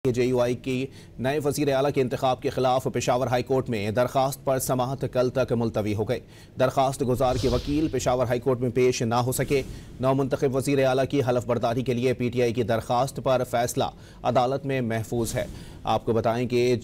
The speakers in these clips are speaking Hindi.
JUI की नए वज़ीर आला के इंतखाब के खिलाफ पेशावर हाई कोर्ट में दरखास्त पर समाअत कल तक मुलतवी हो गई। दरखास्त गुजार के वकील पेशावर हाई कोर्ट में पेश ना हो सके। नौमुंतखब वज़ीर आला की हलफ बर्दारी के लिए PTI की दरखास्त पर फैसला अदालत में महफूज है। आपको बताएं कि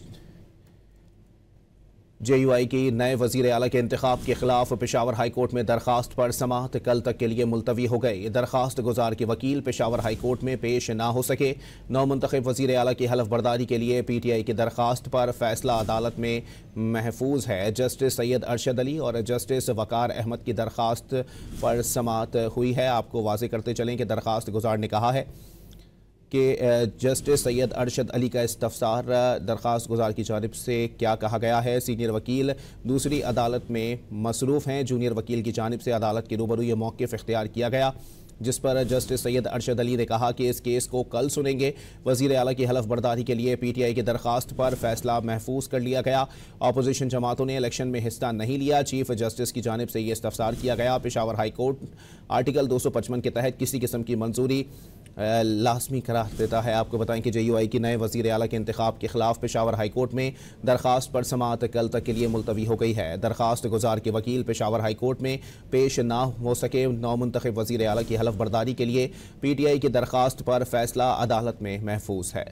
JUI की नए वज़ीर आला के इंतखाब के खिलाफ पेशावर हाई कोर्ट में दरखास्त पर समाअत कल तक के लिए मुलतवी हो गई। दरखास्त गुजार के वकील पेशावर हाई कोर्ट में पेश ना हो सके। नौमुंतखब वज़ीर आला की हलफ बर्दारी के लिए PTI की दरखास्त पर फैसला अदालत में महफूज है। जस्टिस सैयद अरशद अली और जस्टिस वकार अहमद की दरखास्त पर समाअत हुई है। आपको वाज़ेह करते चलें कि दरखास्त गुजार ने कहा है कि जस्टिस सैयद अरशद अली का इस्तफसार दरख्वास्त गुजार की जानिब से क्या कहा गया है। सीनियर वकील दूसरी अदालत में मसरूफ़ हैं। जूनियर वकील की जानिब से अदालत के रूबरू ये मौक़िफ़ इख्तियार किया गया, जिस पर जस्टिस सैयद अरशद अली ने कहा कि इस केस को कल सुनेंगे। वज़ीर आला की हलफ बर्दारी के लिए PTI की दरखास्त पर फैसला महफूज कर लिया गया। अपोजिशन जमातों ने इलेक्शन में हिस्सा नहीं लिया। चीफ जस्टिस की जानिब से ये इस्तफसार किया गया। पेशावर हाई कोर्ट आर्टिकल 255 के तहत किसी किस्म की मंजूरी लाजमी करार देता है। आपको बताएं कि JUI की नए वज़ीर आला के इंतखाब के खिलाफ पेशावर हाई कोर्ट में दरखास्त पर समाअत कल तक के लिए मुलतवी हो गई है। दरखास्त गुजार के वकील पेशावर हाई कोर्ट में पेश ना हो सके। नौमुंतखब वज़ीर आला की हलफ बर्दारी के लिए PTI की दरखास्त पर फैसला अदालत में महफूज है।